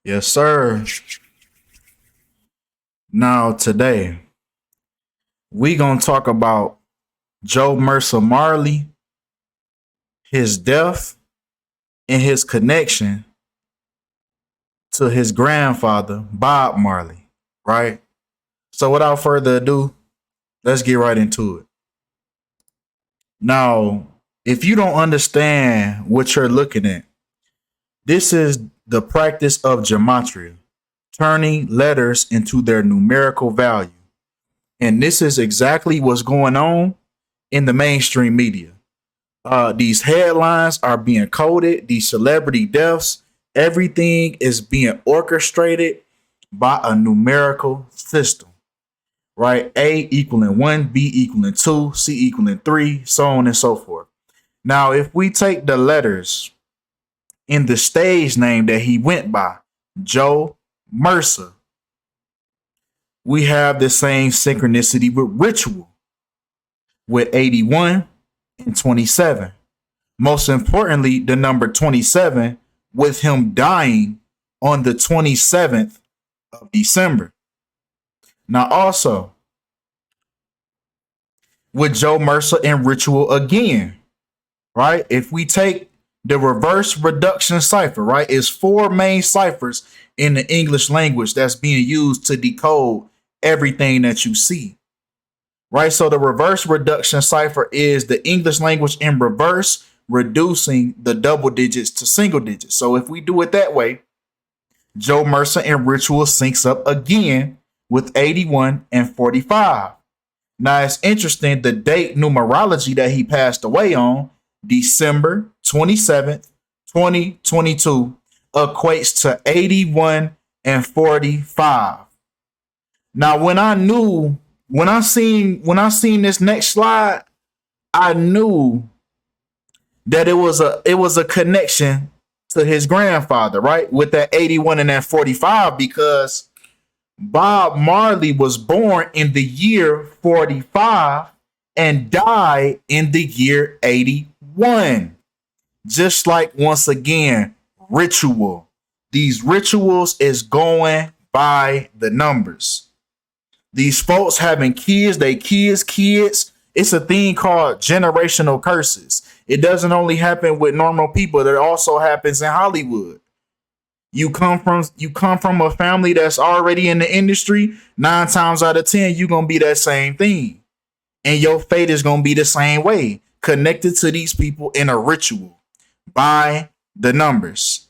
Yes, sir. Now, today, we going to talk about Joe Mersa Marley, his death, and his connection to his grandfather, Bob Marley, right? So, without further ado, let's get right into it. Now, if you don't understand what you're looking at, this is the practice of Gematria, turning letters into their numerical value. And this is exactly what's going on in the mainstream media. These headlines are being coded, these celebrity deaths, everything is being orchestrated by a numerical system, right? A equaling 1, B equaling 2, C equaling 3, so on and so forth. Now, if we take the letters in the stage name that he went by, Joe Mercer, we have the same synchronicity with ritual, with 81 and 27. Most importantly, the number 27, with him dying on the 27th of December. Now, also, with Joe Mercer and ritual again, right? If we take the reverse reduction cipher, right? It's four main ciphers in the English language that's being used to decode everything that you see, right? So the reverse reduction cipher is the English language in reverse, reducing the double digits to single digits. So if we do it that way, Joe Mercer and ritual syncs up again with 81 and 45. Now it's interesting, the date numerology that he passed away on, December 27th, 2022, equates to 81 and 45. Now when I seen this next slide, I knew that it was a connection to his grandfather, right? With that 81 and that 45, because Bob Marley was born in the year 45 and died in the year 81. Just like, once again, ritual. These rituals is going by the numbers. These folks having kids, they kids. It's a thing called generational curses. It doesn't only happen with normal people, it also happens in Hollywood. You come from a family that's already in the industry, 9 times out of 10, you're gonna be that same thing. And your fate is gonna be the same way, connected to these people in a ritual by the numbers.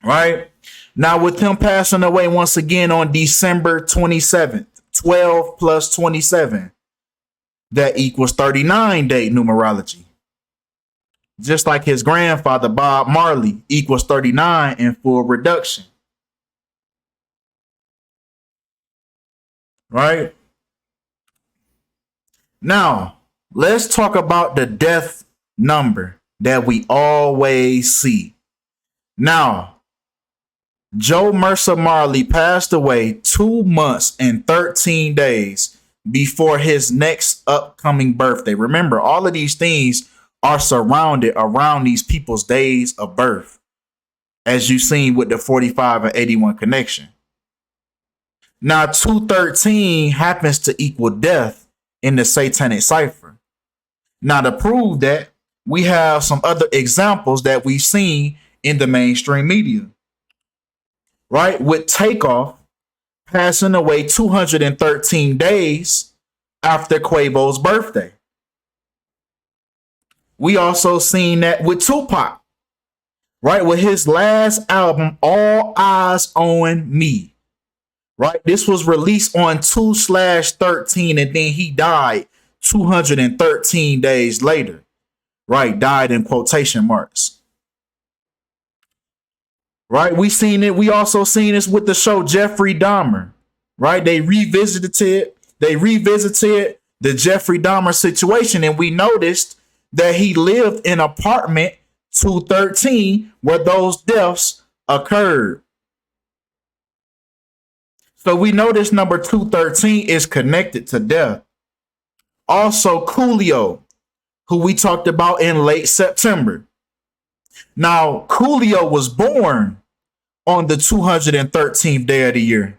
Right? Now, with him passing away once again on December 27th, 12 plus 27, that equals 39 date numerology. Just like his grandfather, Bob Marley, equals 39 in full reduction. Right? Now, let's talk about the death number that we always see. Now, Joe Mercer Marley passed away 2 months and 13 days before his next upcoming birthday. Remember, all of these things are surrounded around these people's days of birth, as you've seen with the 45 and 81 connection. Now, 213 happens to equal death in the satanic cipher. Now, to prove that, we have some other examples that we've seen in the mainstream media, right? With Takeoff passing away 213 days after Quavo's birthday. We also seen that with Tupac, right? With his last album, All Eyes on Me, right? This was released on 2/13, and then he died 213 days later, right? Died in quotation marks. Right? We also seen this with the show Jeffrey Dahmer. Right? They revisited the Jeffrey Dahmer situation, and we noticed that he lived in apartment 213 where those deaths occurred. So we know this number 213 is connected to death. Also, Coolio, who we talked about in late September. Now, Coolio was born on the 213th day of the year.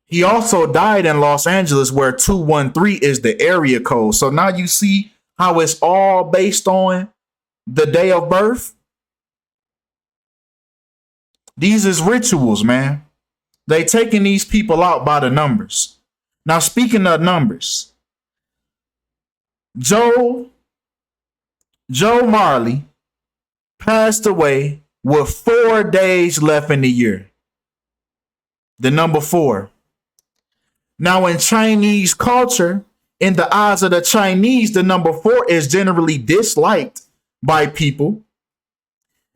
He also died in Los Angeles, where 213 is the area code. So now you see how it's all based on the day of birth. These is rituals, man. They taking these people out by the numbers. Now, speaking of numbers, Joe Marley passed away with 4 days left in the year. The number 4. Now, in Chinese culture, in the eyes of the Chinese, the number 4 is generally disliked by people,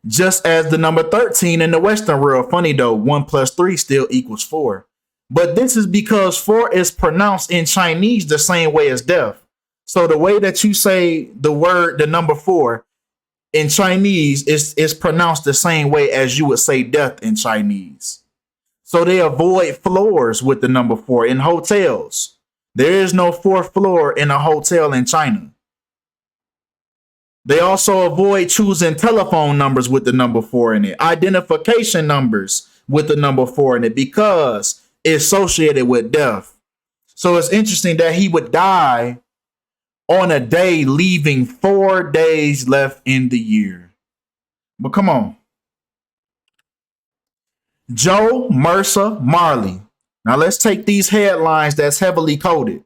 just as the number 13 in the Western world. Funny though, 1 plus 3 still equals 4. But this is because 4 is pronounced in Chinese the same way as death. So the way that you say the number 4 in Chinese is pronounced the same way as you would say death in Chinese. So they avoid floors with the number 4 in hotels. There is no 4th floor in a hotel in China. They also avoid choosing telephone numbers with the number 4 in it, identification numbers with the number 4 in it, because it's associated with death. So it's interesting that he would die on a day leaving 4 days left in the year. But come on. Joe Mersa Marley. Now let's take these headlines that's heavily coded.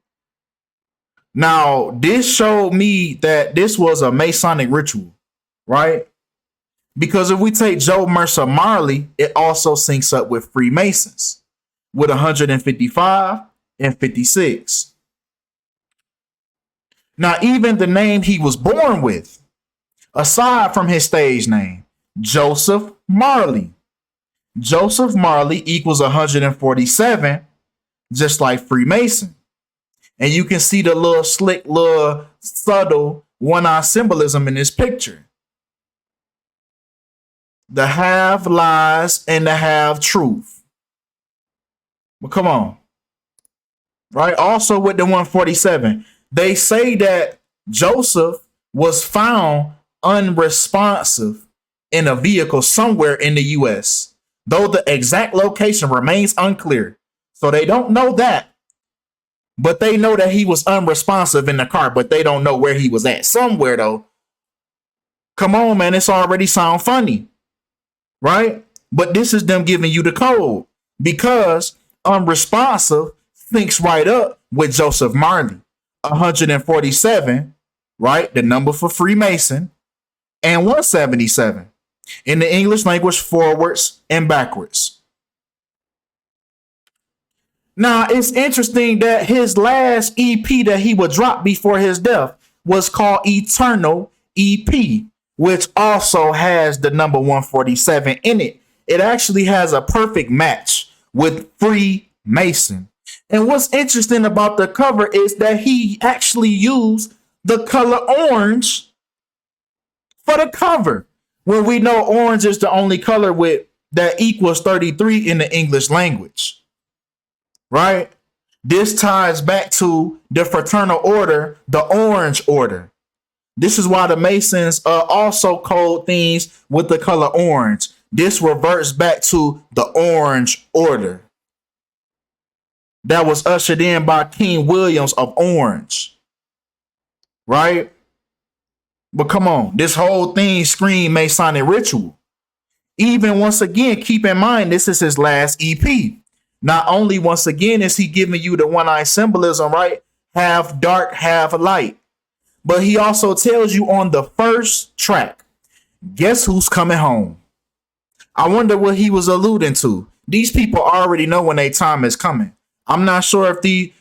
Now, this showed me that this was a Masonic ritual, right? Because if we take Joe Mersa Marley, it also syncs up with Freemasons with 155 and 56. Now, even the name he was born with, aside from his stage name, Joseph Marley. Joseph Marley equals 147, just like Freemason. And you can see the little slick, little subtle one-eye symbolism in this picture. The half lies and the half truth. But come on. Right? Also with the 147, they say that Joseph was found unresponsive in a vehicle somewhere in the U.S., though the exact location remains unclear. So they don't know that. But they know that he was unresponsive in the car, but they don't know where he was at. Somewhere, though. Come on, man. It's already sound funny. Right? But this is them giving you the code. Because unresponsive syncs right up with Joseph Marley. 147, right? The number for Freemason. And 177. In the English language, forwards and backwards. Now, it's interesting that his last EP that he would drop before his death was called Eternal EP, which also has the number 147 in it. It actually has a perfect match with Freemason. And what's interesting about the cover is that he actually used the color orange for the cover, when we know orange is the only color with that equals 33 in the English language. Right? This ties back to the fraternal order, the Orange Order. This is why the Masons also code things with the color orange. This reverts back to the Orange Order that was ushered in by King Williams of Orange. Right? But come on, this whole thing screams Masonic ritual. Even once again, keep in mind, this is his last EP. Not only once again is he giving you the one-eye symbolism, right? Half dark, half light. But he also tells you on the first track, guess who's coming home? I wonder what he was alluding to. These people already know when their time is coming. I'm not sure if the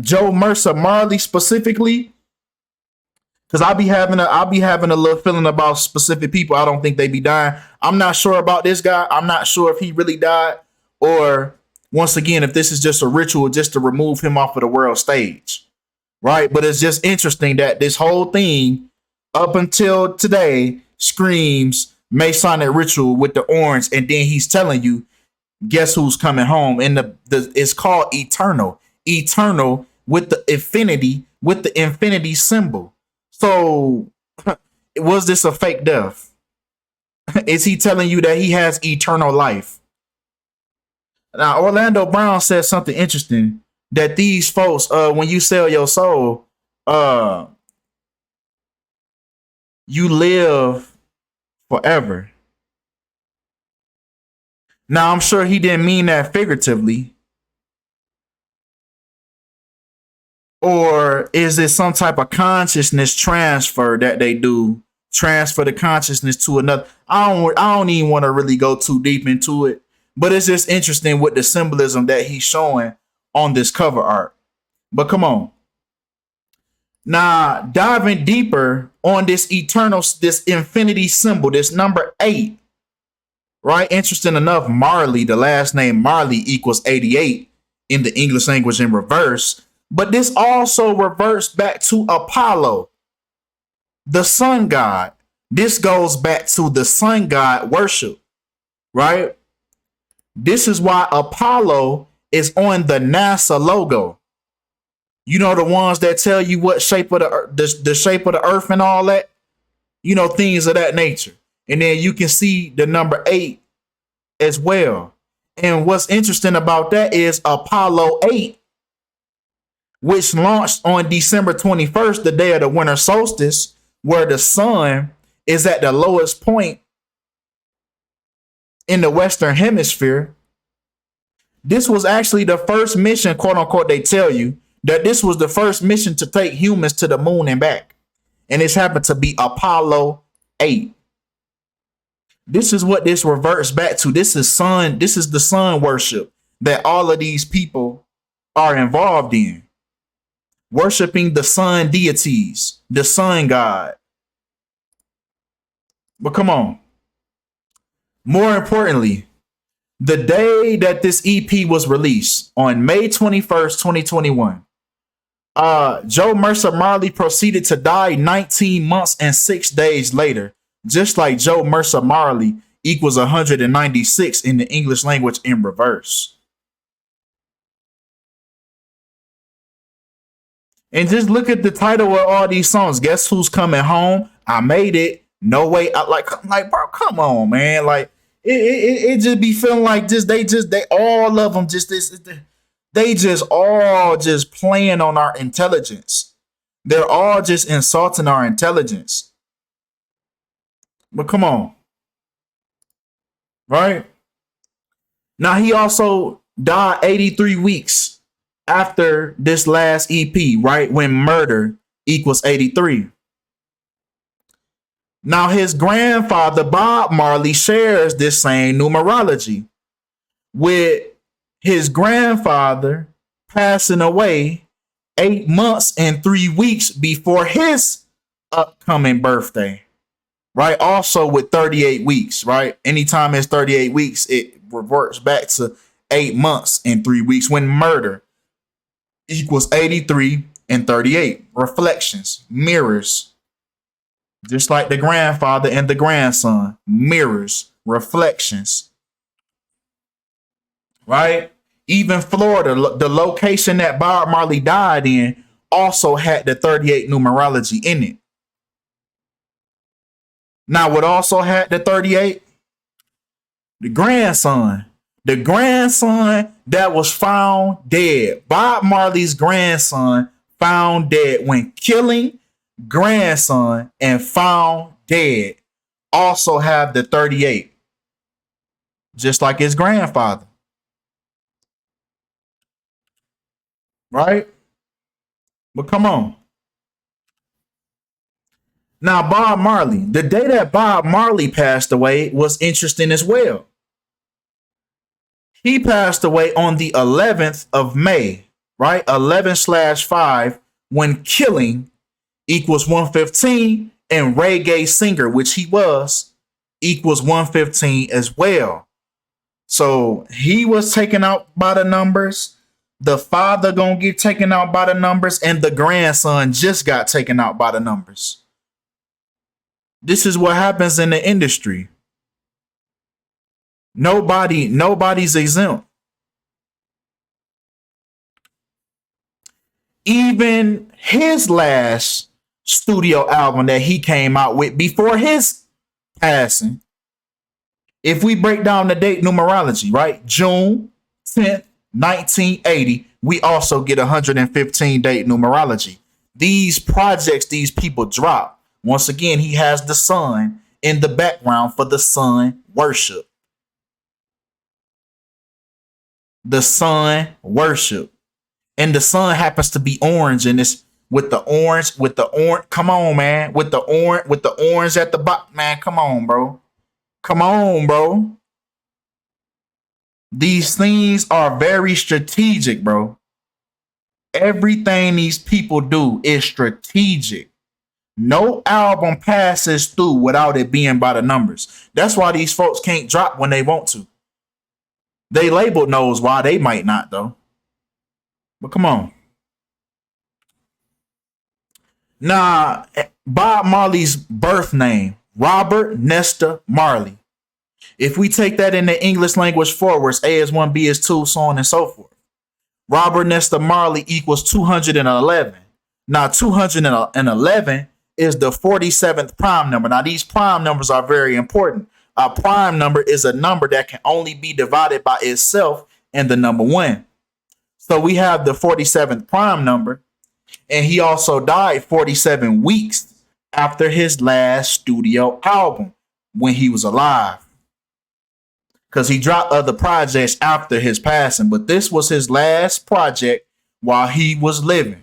Joe Mersa Marley specifically, because I'll be having a little feeling about specific people. I don't think they be dying. I'm not sure about this guy. I'm not sure if he really died. Or, once again, if this is just a ritual just to remove him off of the world stage, right? But it's just interesting that this whole thing, up until today, screams Masonic ritual with the orange, and then he's telling you, guess who's coming home? And it's called Eternal. Eternal with the infinity symbol. So, Was this a fake death? Is he telling you that he has eternal life? Now, Orlando Brown said something interesting that these folks, when you sell your soul, uh, you live forever. Now, I'm sure he didn't mean that figuratively. Or is it some type of consciousness transfer that they do? Transfer the consciousness to another. I don't even want to really go too deep into it, but it's just interesting with the symbolism that he's showing on this cover art. But come on. Now, diving deeper on this eternal, this infinity symbol, this number 8, right? Interesting enough, Marley, the last name Marley equals 88 in the English language in reverse. But this also reverts back to Apollo, the sun god. This goes back to the sun god worship, right? This is why Apollo is on the NASA logo. You know, the ones that tell you what shape of the shape of the earth and all that, you know, things of that nature. And then you can see the number 8 as well. And what's interesting about that is Apollo 8, which launched on December 21st, the day of the winter solstice, where the sun is at the lowest point in the Western Hemisphere. This was actually the first mission, quote unquote, they tell you that this was the first mission to take humans to the moon and back. And this happened to be Apollo 8. This is what this reverts back to. This is the sun worship that all of these people are involved in. Worshiping the sun deities, the sun god. But come on. More importantly, the day that this EP was released, on May 21st, 2021, Joe Mersa Marley proceeded to die 19 months and 6 days later, just like Joe Mersa Marley equals 196 in the English language in reverse. And just look at the title of all these songs. Guess who's coming home? I made it. No way. Like, bro, come on, man. Like, it just be feeling like they all of them they just all just playing on our intelligence. They're all just insulting our intelligence. But come on. Right? Now, he also died 83 weeks after this last EP, right? When murder equals 83. Now, his grandfather, Bob Marley, shares this same numerology, with his grandfather passing away 8 months and 3 weeks before his upcoming birthday, right? Also with 38 weeks, right? Anytime it's 38 weeks, it reverts back to 8 months and 3 weeks when murder equals 83 and 38. Reflections, mirrors. Just like the grandfather and the grandson, mirrors, reflections. Right? Even Florida, the location that Bob Marley died in, also had the 38 numerology in it. Now, what also had the 38? The grandson. The grandson that was found dead. Bob Marley's grandson found dead when killing grandson and found dead also have the 38. Just like his grandfather. Right? But come on. Now, Bob Marley, the day that Bob Marley passed away was interesting as well. He passed away on the 11th of May, right? 11/5, when killing equals 115 and reggae singer, which he was, equals 115 as well. So he was taken out by the numbers. The father gonna get taken out by the numbers, and the grandson just got taken out by the numbers. This is what happens in the industry. Nobody's exempt. Even his last studio album that he came out with before his passing. If we break down the date numerology, right? June 10th, 1980, we also get 115 date numerology. These projects, these people drop. Once again, he has the sun in the background for the sun worship. The sun worship. And the sun happens to be orange and it's with the orange. Come on, man. With the orange at the bottom, man. Come on, bro. Come on, bro. These things are very strategic, bro. Everything these people do is strategic. No album passes through without it being by the numbers. That's why these folks can't drop when they want to. They label knows why they might not, though. But come on. Nah, Bob Marley's birth name, Robert Nesta Marley. If we take that in the English language forwards, A is 1, B is 2, so on and so forth. Robert Nesta Marley equals 211. Now, 211 is the 47th prime number. Now, these prime numbers are very important. A prime number is a number that can only be divided by itself and the number 1. So we have the 47th prime number, and he also died 47 weeks after his last studio album when he was alive. Because he dropped other projects after his passing, but this was his last project while he was living.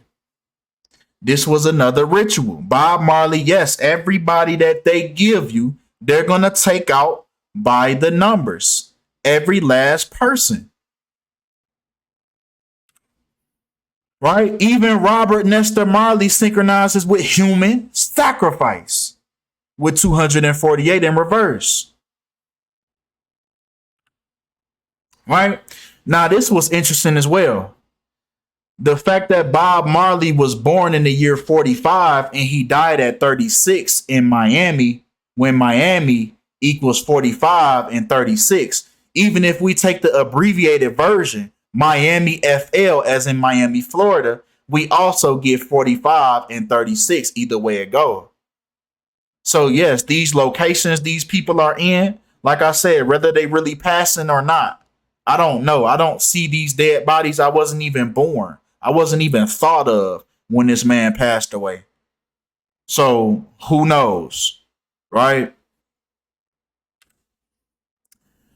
This was another ritual. Bob Marley, yes, everybody that they give you, they're going to take out by the numbers. Every last person. Right? Even Robert Nesta Marley synchronizes with human sacrifice with 248 in reverse. Right? Now, this was interesting as well. The fact that Bob Marley was born in the year 45 and he died at 36 in Miami, when Miami equals 45 and 36. Even if we take the abbreviated version, Miami FL, as in Miami, Florida, we also get 45 and 36, either way it goes. So, yes, these locations these people are in, like I said, whether they really passing or not, I don't know. I don't see these dead bodies. I wasn't even born. I wasn't even thought of when this man passed away. So who knows, right?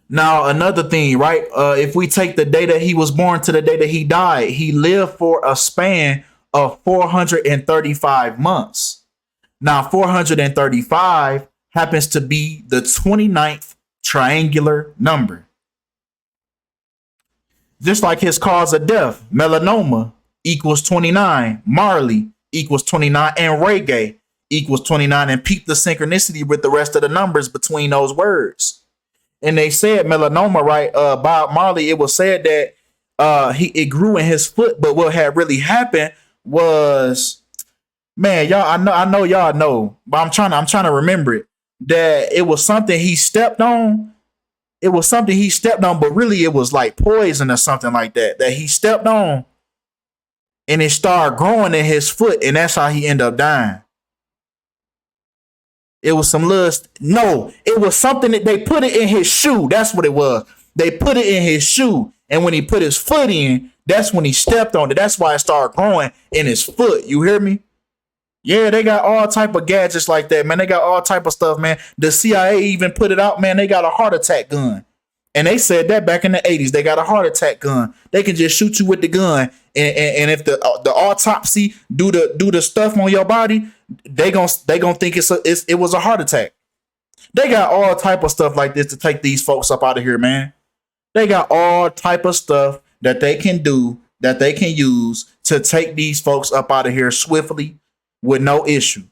Now, another thing, right? If we take the day that he was born to the day that he died, he lived for a span of 435 months. Now, 435 happens to be the 29th triangular number. Just like his cause of death, melanoma equals 29, Marley equals 29, and reggae equals 29, and peep the synchronicity with the rest of the numbers between those words. And they said melanoma, right? Bob Marley, it was said that it grew in his foot, but what had really happened was, man, y'all, I know y'all know, but I'm trying to remember it. That it was something he stepped on. It was something he stepped on, but really it was like poison or something like that he stepped on, and it started growing in his foot, and that's how he ended up dying. It was some lust. No, it was something that they put it in his shoe. That's what it was. They put it in his shoe, and when he put his foot in, that's when he stepped on it. That's why it started growing in his foot. You hear me? Yeah, they got all type of gadgets like that, man. They got all type of stuff, man. The CIA even put it out, man. They got a heart attack gun. And they said that back in the 80s. They got a heart attack gun. They can just shoot you with the gun. And if the autopsy do the stuff on your body, they gonna think it was a heart attack. They got all type of stuff like this to take these folks up out of here, man. They got all type of stuff that they can do, that they can use to take these folks up out of here swiftly, with no issue.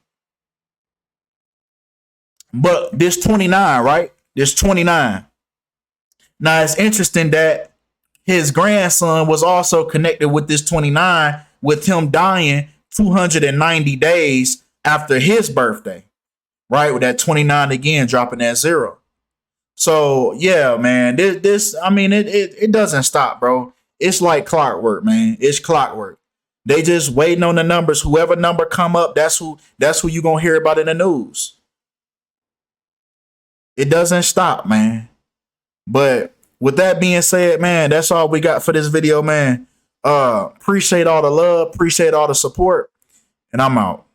But this 29, right? This 29. Now, it's interesting that his grandson was also connected with this 29, with him dying 290 days after his birthday, right? With that 29 again, dropping that 0. So, yeah, man, this I mean, it doesn't stop, bro. It's like clockwork, man. It's clockwork. They just waiting on the numbers. Whoever number come up, that's who you gonna hear about in the news. It doesn't stop, man. But with that being said, man, that's all we got for this video, man. Appreciate all the love, appreciate all the support, and I'm out.